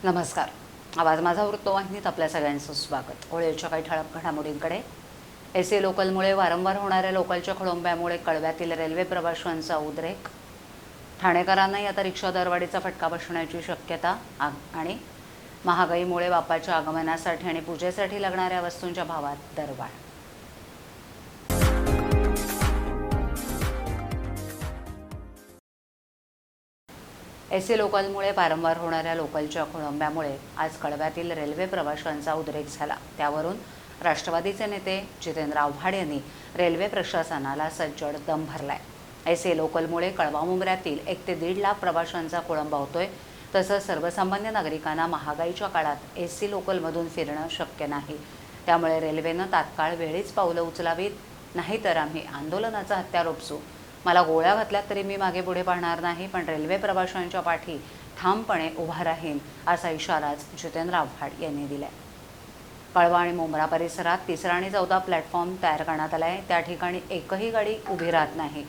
नमस्कार. आवाज माझा वृत्तवाहिनीत आपल्या सगळ्यांचं स्वागत. होळीच्या काही ठळक घडामोडींकडे. एसी लोकलमुळे वारंवार होणाऱ्या लोकलच्या खोळंब्यामुळे कळव्यातील रेल्वे प्रवाशांचा उद्रेक. ठाणेकरांनाही आता रिक्षा दरवाढीचा फटका बसण्याची शक्यता. आणि महागाईमुळे बाप्पाच्या आगमनासाठी आणि पूजेसाठी लागणाऱ्या वस्तूंच्या भावात दरवाढ. एसी लोकलमुळे वारंवार होणाऱ्या लोकलच्या खोळंब्यामुळे आज कळव्यातील रेल्वे प्रवाशांचा उद्रेक झाला. त्यावरून राष्ट्रवादीचे नेते जितेंद्र आव्हाड यांनी रेल्वे प्रशासनाला सज्जड दम भरलाय. एसी लोकलमुळे कळवा मुंब्र्यातील 1 ते 1.5 लाख प्रवाशांचा खोळंबा होतोय. तसंच सर्वसामान्य नागरिकांना महागाईच्या काळात एसी लोकलमधून फिरणं शक्य नाही. त्यामुळे रेल्वेनं तात्काळ वेळीच पावलं उचलावीत, नाहीतर आम्ही आंदोलनाचा हत्यार उपसू. मला गोळ्या घातल्यात तरी मी मागे पुढे पाहणार नाही, पण रेल्वे प्रवाशांच्या पाठी ठामपणे उभा राहीन, असा इशाराच जितेंद्र आव्हाड यांनी दिलाय. कळवा आणि मुंब्रा परिसरात 3रा आणि 14 प्लॅटफॉर्म तयार करण्यात आला आहे. त्या ठिकाणी एकही गाडी उभी राहत नाही.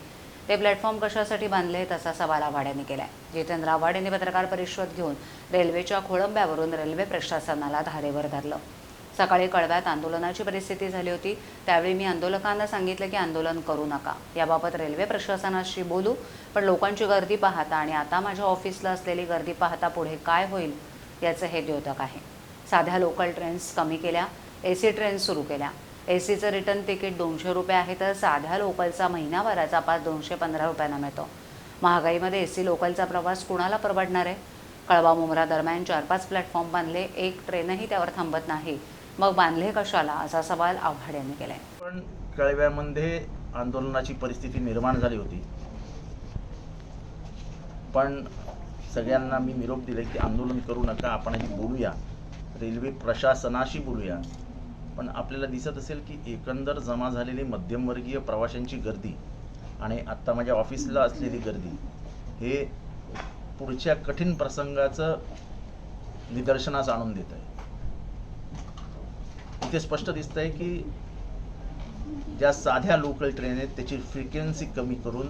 ते प्लॅटफॉर्म कशासाठी बांधले, तसा सवाल आव्हाड यांनी केलाय. जितेंद्र आव्हाड यांनी पत्रकार परिषद घेऊन रेल्वेच्या खोळंब्यावरून रेल्वे प्रशासनाला धारेवर धरलं. सकाळी कळव्यात आंदोलनाची परिस्थिती झाली होती. त्यावेळी मी आंदोलकांना सांगितलं की आंदोलन करू नका, याबाबत रेल्वे प्रशासनाशी बोलू, पण लोकांची गर्दी पाहता आणि आता माझ्या ऑफिसला असलेली गर्दी पाहता पुढे काय होईल याचं हे द्योतक आहे. साध्या लोकल ट्रेन्स कमी केल्या, एसी ट्रेन्स सुरू केल्या. एसीचं रिटर्न तिकीट 200 रुपये आहे, तर साध्या लोकलचा महिनाभराचा पास 215 रुपयांना मिळतो. महागाईमध्ये एसी लोकलचा प्रवास कुणाला परवडणार आहे? कळवा मुंब्रा दरम्यान 4-5 प्लॅटफॉर्म बांधले, एक ट्रेनही त्यावर थांबत नाही. मग बांधले कशाला, असा सवाल आव्हाड यांनी केलाय. पण कळव्यामध्ये आंदोलनाची परिस्थिती निर्माण झाली होती, पण सगळ्यांना मी निरोप दिले की आंदोलन करू नका, आपण आधी बोलूया, रेल्वे प्रशासनाशी बोलूया. पण आपल्याला दिसत असेल की एकंदर जमा झालेली मध्यमवर्गीय प्रवाशांची गर्दी आणि आत्ता माझ्या ऑफिसला असलेली गर्दी हे पुढच्या कठीण प्रसंगाचं निदर्शनास आणून देत आहे. इथे स्पष्ट दिसत आहे की ज्या साध्या लोकल ट्रेन आहेत त्याची फ्रिक्वेन्सी कमी करून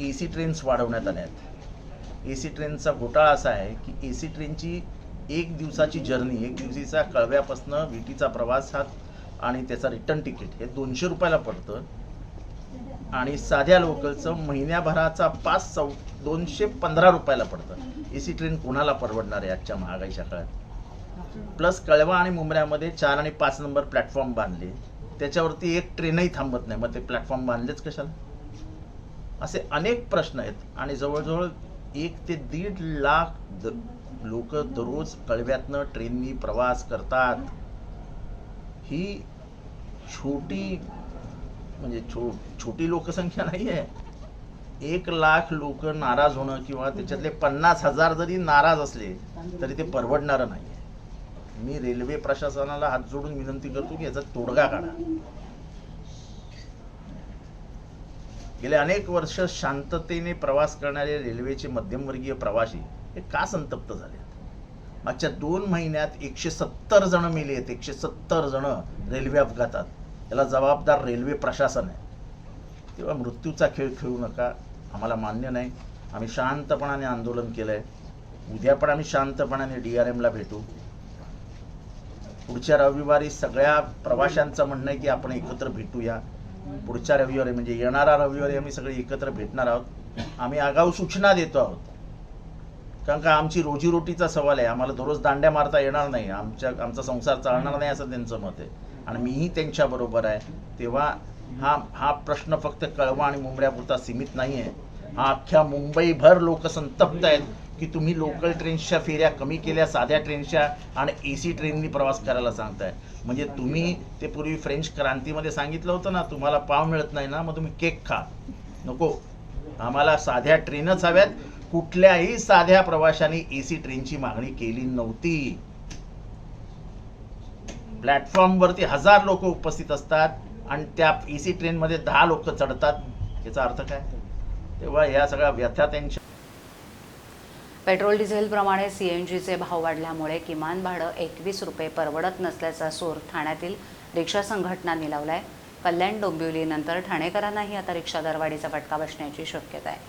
एसी ट्रेन्स वाढवण्यात आल्या आहेत. एसी ट्रेनचा घोटाळा असा आहे की एसी ट्रेनची 1 दिवसाची जर्नी, 1 दिवशीचा कळव्यापासून विटीचा प्रवास हा आणि त्याचा रिटर्न तिकीट हे 200 रुपयाला पडतं आणि साध्या लोकलचं महिन्याभराचा पास 215 रुपयाला पडतं. एसी ट्रेन कोणाला परवडणार आहे आजच्या महागाईच्या काळात? प्लस कळवा आणि मुंब्र्यामध्ये 4 आणि 5 नंबर प्लॅटफॉर्म बांधले, त्याच्यावरती एक ट्रेनही थांबत नाही. मग ते प्लॅटफॉर्म बांधलेच कशाला? असे अनेक प्रश्न आहेत आणि जवळजवळ 1 ते 1.5 लाख लोक दररोज कळव्यातनं ट्रेननी प्रवास करतात. ही छोटी म्हणजे छोटी लोकसंख्या नाही आहे. 1 लाख लोक नाराज होणं किंवा त्याच्यातले 50,000 जरी नाराज असले तरी ते परवडणारं नाही. मी रेल्वे प्रशासनाला हात जोडून विनंती करतो की याचा तोडगा काढा. गेले अनेक वर्ष शांततेने प्रवास करणारे रेल्वेचे मध्यमवर्गीय प्रवासी हे का संतप्त झाले? मागच्या 2 महिन्यात 170 जण मेले आहेत. 170 जण रेल्वे अपघातात. याला जबाबदार रेल्वे प्रशासन आहे. तेव्हा मृत्यूचा खेळ खेळू नका, आम्हाला मान्य नाही. आम्ही शांतपणाने आंदोलन केलंय. उद्या पण आम्ही शांतपणाने DRMला भेटू. पुढच्या रविवारी सगळ्या प्रवाशांचं म्हणणं आहे की आपण एकत्र भेटूया. पुढच्या रविवारी म्हणजे येणारा रविवारी आम्ही सगळे एकत्र भेटणार आहोत. आम्ही आगाऊ सूचना देतो आहोत, कारण का आमची रोजीरोटीचा सवाल आहे. आम्हाला दररोज दांड्या मारता येणार नाही, आमचा संसार चालणार नाही असं त्यांचं मत आहे आणि मीही त्यांच्याबरोबर आहे. तेव्हा हा प्रश्न फक्त कळवा आणि मुंब्र्यापुरता सीमित नाही आहे. हा अख्ख्या मुंबईभर लोक संतप्त आहेत की तुम्ही लोकल ट्रेन्सच्या फेऱ्या कमी केल्या, साध्या ट्रेनच्या आणि एसी ट्रेननी प्रवास करायला सांगताय. म्हणजे तुम्ही ते पूर्वी फ्रेंच क्रांतीमध्ये सांगितलं होतं ना, तुम्हाला पाव मिळत नाही ना, मग तुम्ही केक खा. नको, आम्हाला साध्या ट्रेनच हव्यात. कुठल्याही साध्या प्रवाशांनी एसी ट्रेनची मागणी केली नव्हती. प्लॅटफॉर्मवरती 1000 लोक उपस्थित असतात आणि त्या एसी ट्रेनमध्ये 10 लोक चढतात. याचा अर्थ काय? तेव्हा या सगळ्या व्यथा त्यांच्या. पेट्रोल डिझेलप्रमाणे CNGचे भाव वाढल्यामुळे किमान भाडं 21 रुपये परवडत नसल्याचा सूर ठाण्यातील रिक्षा संघटनांनी लावलाय. कल्याण डोंबिवलीनंतर ठाणेकरांनाही आता रिक्षा दरवाढीचा फटका बसण्याची शक्यता आहे.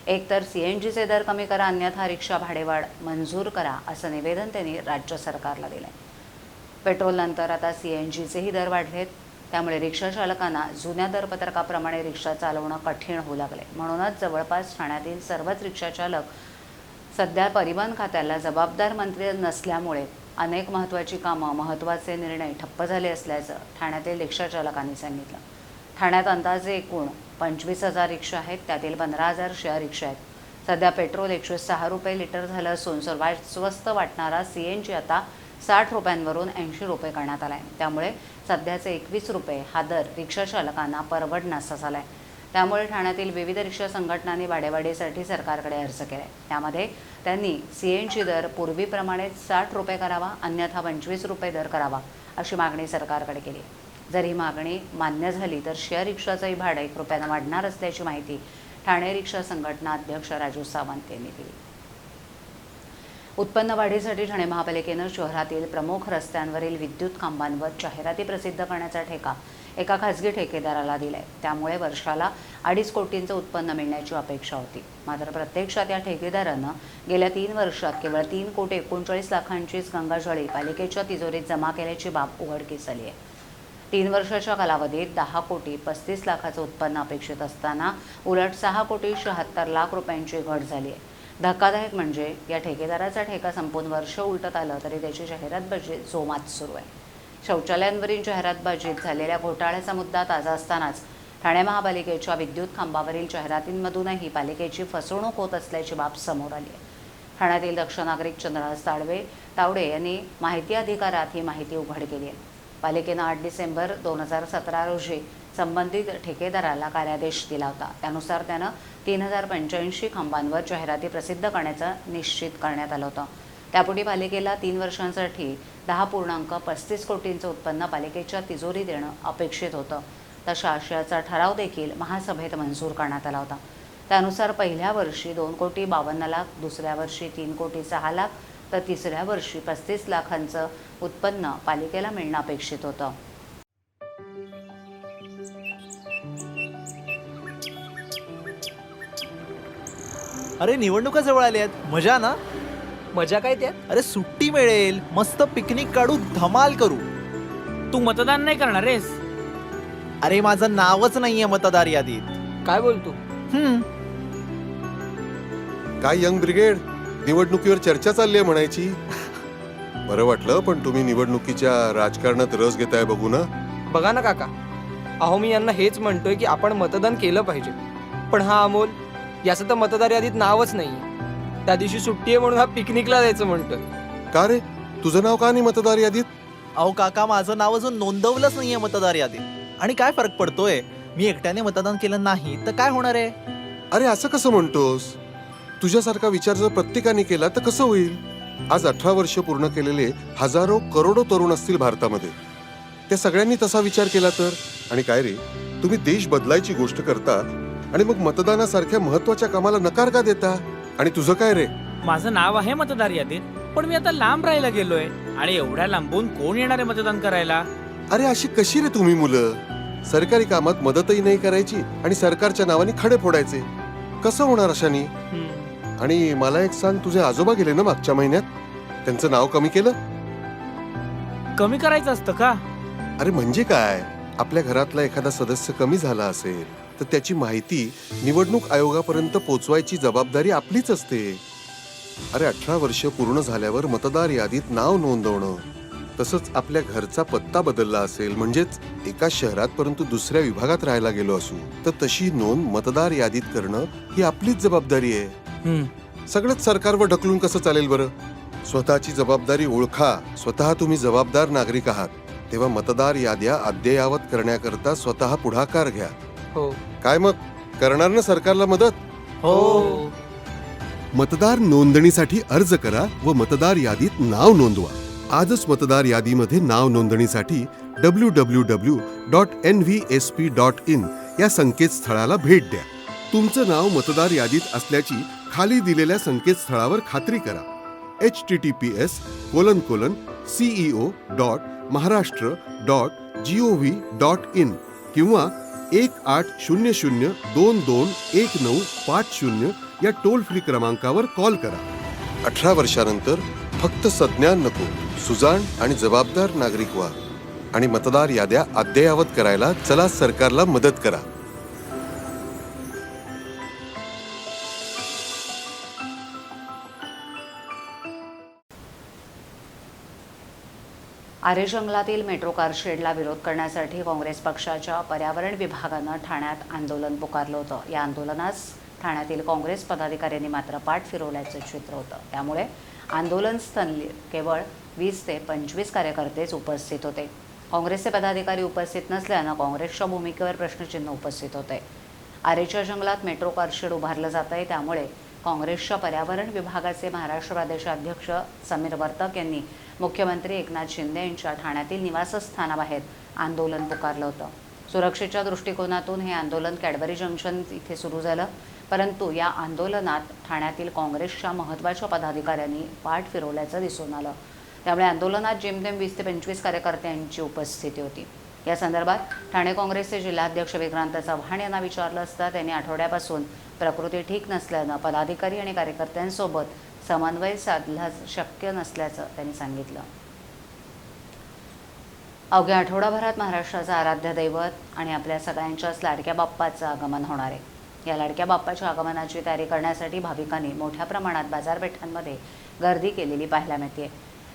एकतर CNGचे दर कमी करा, अन्यथा रिक्षा भाडेवाढ मंजूर करा, असं निवेदन त्यांनी राज्य सरकारला दिलं आहे. पेट्रोलनंतर आता CNGचेही दर वाढलेत. त्यामुळे रिक्षा चालकांना जुन्या दरपत्रकाप्रमाणे रिक्षा चालवणं कठीण होऊ लागले. म्हणूनच जवळपास ठाण्यातील सर्वच रिक्षा चालक सध्या परिवहन खात्याला जबाबदार मंत्री नसल्यामुळे अनेक महत्त्वाची कामं, महत्त्वाचे निर्णय ठप्प झाले असल्याचं ठाण्यातील रिक्षा चालकांनी सांगितलं. ठाण्यात अंदाजे एकूण 25,000 रिक्षा आहेत. त्यातील 15,000 शेअर रिक्षा आहेत. सध्या पेट्रोल 106 रुपये लिटर झालं असून सर्वात स्वस्त वाटणारा CNG आता 60 रुपयांवरून 80 रुपये करण्यात आला आहे. त्यामुळे सध्याचे 21 रुपये हा दर रिक्षा चालकांना परवडनासा झाला आहे. त्यामुळे ठाण्यातील विविध रिक्षा संघटनांनी भाडेवाढीसाठी सरकारकडे अर्ज केला आहे. त्यामध्ये त्यांनी CNG दर पूर्वीप्रमाणेच 60 रुपये करावा, अन्यथा 25 रुपये दर करावा, अशी मागणी सरकारकडे केली. जर ही मागणी मान्य झाली तर शेअर रिक्षाचंही भाडं 1 रुपयानं वाढणार असल्याची माहिती ठाणे रिक्षा संघटना अध्यक्ष राजू सावंत यांनी दिली. उत्पन्न वाढीसाठी ठाणे महापालिकेनं शहरातील प्रमुख रस्त्यांवरील विद्युत खांबांवर जाहिराती प्रसिद्ध करण्याचा ठेका एका खासगी ठेकेदाराला दिलाय. त्यामुळे वर्षाला 2.5 कोटींचं उत्पन्न मिळण्याची अपेक्षा होती. मात्र प्रत्यक्षात या ठेकेदारानं गेल्या 3 वर्षात केवळ 3,39 लाखांचीच गंगाजळी पालिकेच्या तिजोरीत जमा केल्याची बाब उघडकीस आली आहे. 3 वर्षाच्या कालावधीत 10,35 लाखाचं उत्पन्न अपेक्षित असताना उलट 6,76 लाख रुपयांची घट झाली आहे. धक्कादायक म्हणजे या ठेकेदाराचा ठेका संपून वर्ष उलटत आलं तरी त्याची जाहिरातबाजी जोमात सुरू आहे. शौचालयांवरील जाहिरातबाजीत झालेल्या घोटाळ्याचा मुद्दा ताजा असतानाच ठाणे महापालिकेच्या विद्युत खांबावरील जाहिरातींमधूनही पालिकेची फसवणूक होत असल्याची बाब समोर आली आहे. ठाण्यातील दक्ष नागरिक चंद्रहास तावडे यांनी माहिती अधिकारात ही माहिती उघड केली आहे. पालिकेनं 8 डिसेंबर 2017 रोजी संबंधित ठेकेदाराला कार्यादेश दिला होता. त्यानुसार त्यानं 3,085 खांबांवर जाहिराती प्रसिद्ध करण्याचं निश्चित करण्यात आलं होतं. त्यापुढे पालिकेला 3 वर्षांसाठी 10,35 कोटींचं उत्पन्न पालिकेच्या तिजोरी देणं अपेक्षित होतं. तशा आशयाचा ठराव देखील महासभेत मंजूर करण्यात आला होता. त्यानुसार पहिल्या वर्षी 2,52 लाख, दुसऱ्या वर्षी 3,06 लाख तर तिसऱ्या वर्षी 35 लाखांचं उत्पन्न पालिकेला मिळणं अपेक्षित होतं. अरे निवडणुका जवळ आल्या आहेत, मजा ना. मजा काय त्यात? अरे सुट्टी मिळेल, मस्त पिकनिक काढू, धमाल करू. तू मतदान नाही करणार आहेस? अरे माझं नावच नाहीये मतदार यादीत. काय बोलतो? काय यंग ब्रिगेड, निवडणुकीवर चर्चा चालली आहे म्हणायची. बरं वाटलं, पण तुम्ही निवडणुकीच्या राजकारणात रस घेताय बघू ना. बघा ना काका, अहो मी यांना हेच म्हणतोय की आपण मतदान केलं पाहिजे. पण हा अमोल, याचं तर मतदार यादीत नावच नाही. त्या दिवशी सुट्टी आहे म्हणून हा पिकनिकला जायचं म्हणतोय. का रे, तुझं नाव का नाही मतदार यादीत? अहो काका, माझं नाव अजून नोंदवलंच नाहीये मतदार यादीत. आणि काय फरक पडतोय, मी एकट्याने मतदान केलं नाही तर काय होणार आहे? अरे असं कसं म्हणतोस? तुझ्यासारखा विचार जर प्रत्येकाने केला तर कसं होईल? आज 18 वर्ष पूर्ण केलेले हजारो करोडो तरुण असतील भारतामध्ये. त्या सगळ्यांनी तसा विचार केला तर. आणि काय रे, तुम्ही देश बदलायची गोष्ट करता आणि मग मतदानासारख्या महत्वाच्या कामाला नकार का देता? आणि तुझं काय रे? माझं नाव आहे मतदार यादीत, पण मी आता लांब राहायला गेलोय आणि एवढ्या लांबून कोण येणार आहे मतदान करायला? अरे अशी कशी रे तुम्ही मुलं? सरकारी कामात मदतही नाही करायची आणि सरकारच्या नावाने खडे फोडायचे. कसं होणार अशानी? आणि मला एक सांग, तुझे आजोबा गेले ना मागच्या महिन्यात, त्यांचं नाव कमी केलं? कमी करायचं असतं का? अरे म्हणजे काय, आपल्या घरातला एखादा सदस्य कमी झाला असेल तर त्याची माहिती निवडणूक आयोगापर्यंत पोहोचवायची जबाबदारी आपलीच असते. अरे 18 वर्ष पूर्ण झाल्यावर मतदार यादीत नाव नोंदवणं, तसंच आपल्या घरचा पत्ता बदलला असेल, म्हणजेच एका शहरात परंतु दुसऱ्या विभागात राहायला गेलो असू तर तशी नोंद मतदार यादीत करणं ही आपलीच जबाबदारी आहे. सगळंच सरकारवर ढकलून कसं चालेल बरं? स्वतःची जबाबदारी ओळखा. स्वतः तुम्ही जबाबदार नागरिक आहात, तेव्हा मतदार याद्या अद्ययावत करण्याकरता स्वतः पुढाकार घ्या. हो. काय मग, करणार ना सरकारला मदत? हो. मतदार नोंदणीसाठी अर्ज करा व मतदार यादीत नाव नोंदवा. आजच मतदार यादीमध्ये नाव नोंदणीसाठी www.nvsp.in या संकेतस्थळाला भेट द्या. तुमचं नाव मतदार यादीत असल्याची खाली दिलेल्या संकेतस्थळावर खात्री करा. https://ceo.maharashtra.gov.in किंवा 1800-221950 या टोल फ्री क्रमांकावर कॉल करा. 18 वर्षानंतर फक्त संज्ञान नको, सुजाण आणि जबाबदार नागरिक व्हा आणि मतदार याद्या अद्ययावत करायला चला सरकारला मदत करा. आरे जंगलातील मेट्रो कारशेडला विरोध करण्यासाठी काँग्रेस पक्षाच्या पर्यावरण विभागानं ठाण्यात आंदोलन पुकारलं होतं. या आंदोलनास ठाण्यातील काँग्रेस पदाधिकाऱ्यांनी मात्र पाठ फिरवल्याचं चित्र होतं. त्यामुळे आंदोलनस्थळी केवळ 20 ते 25 कार्यकर्तेच उपस्थित होते. काँग्रेसचे पदाधिकारी उपस्थित नसल्यानं काँग्रेसच्या भूमिकेवर प्रश्नचिन्ह उपस्थित होते. आरेच्या जंगलात मेट्रो कारशेड उभारलं जात आहे, त्यामुळे काँग्रेसच्या पर्यावरण विभागाचे महाराष्ट्र प्रदेशाध्यक्ष समीर वर्तक यांनी मुख्यमंत्री एकनाथ शिंदे यांच्या ठाण्यातील निवासस्थानाबाहेर आंदोलन पुकारलं होतं. सुरक्षेच्या दृष्टिकोनातून हे आंदोलन कॅडबरी जंक्शन इथे सुरू झालं, परंतु या आंदोलनात ठाण्यातील काँग्रेसच्या महत्त्वाच्या पदाधिकाऱ्यांनी पाठ फिरवल्याचं दिसून आलं. त्यामुळे आंदोलनात जेमतेम 20 ते 25 कार्यकर्त्यांची उपस्थिती होती. या संदर्भात ठाणे काँग्रेसचे जिल्हाध्यक्ष विक्रांत चव्हाण यांना विचारलं असता त्यांनी आठवड्यापासून प्रकृती ठीक नसल्यानं पदाधिकारी आणि कार्यकर्त्यांसोबत समन्वय साधला शक्य नसल्याचं त्यांनी सांगितलं. अवघ्या आठवडाभरात महाराष्ट्राचं आराध्य दैवत आणि आपल्या सगळ्यांच्याच लाडक्या बाप्पाचं आगमन होणार आहे. या लाडक्या बाप्पाच्या आगमनाची तयारी करण्यासाठी भाविकांनी मोठ्या प्रमाणात बाजारपेठांमध्ये गर्दी केलेली पाहायला मिळते.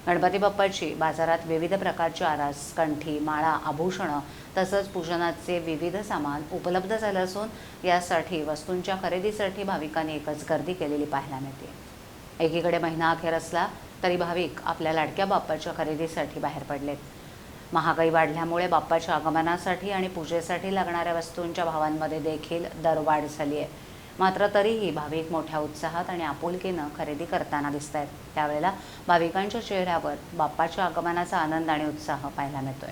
गणपती बाप्पाची बाजारात विविध प्रकारची आरास, कंठी, माळा, आभूषणं तसंच पूजनाचे विविध सामान उपलब्ध झालं असून यासाठी वस्तूंच्या खरेदीसाठी भाविकांनी एकच गर्दी केलेली पाहायला मिळते. एकीकडे महिना अखेर असला तरी भाविक आपल्या लाडक्या बाप्पाच्या खरेदीसाठी बाहेर पडलेत. महागाई वाढल्यामुळे बाप्पाच्या आगमनासाठी आणि पूजेसाठी लागणाऱ्या वस्तूंच्या भावांमध्ये देखील दरवाढ झाली आहे. मात्र तरीही भाविक मोठ्या उत्साहात आणि आपुलकीनं खरेदी करताना दिसत आहेत. त्यावेळेला भाविकांच्या चेहऱ्यावर बाप्पाच्या आगमनाचा आनंद आणि उत्साह पाहायला मिळतोय.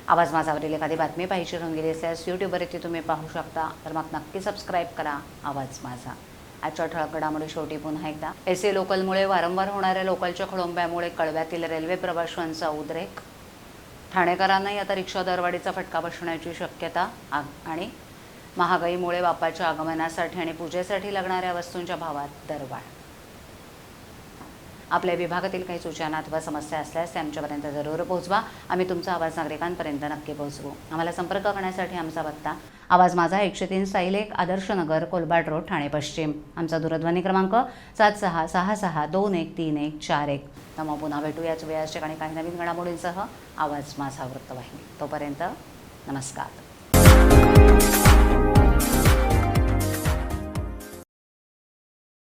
आवाज माझावरील एखादी बातमी पाहिजे होऊन गेली असल्यास यूट्यूबवरती तुम्ही पाहू शकता, तर मग नक्की सबस्क्राईब करा आवाज माझा. आजच्या ठळक घडामोडी शेवटी पुन्हा एकदा. एसी लोकलमुळे वारंवार होणाऱ्या लोकलच्या खोळंब्यामुळे कळव्यातील रेल्वे प्रवाशांचा उद्रेक. ठाणेकरांनाही आता रिक्षा दरवाढीचा फटका बसण्याची शक्यता. आणि महागाईमुळे बाप्पाच्या आगमनासाठी आणि पूजेसाठी लागणाऱ्या वस्तूंच्या भावात दरवाढ. आपल्या विभागातील काही सूचना अथवा समस्या असल्यास त्या आमच्यापर्यंत जरूर पोहोचवा. आम्ही तुमचा आवाज नागरिकांपर्यंत नक्की पोहोचवू. आम्हाला संपर्क करण्यासाठी आमचा पत्ता आवाज माझा 103 साईल 1 आदर्श नगर, कोलबाड रोड, ठाणे पश्चिम. आमचा दूरध्वनी क्रमांक 7666213141. तर मग पुन्हा भेटू याच वेळाच्या ठिकाणी काही नवीन घडामोडींसह आवाज माझा वृत्तवाहिनी. तोपर्यंत नमस्कार.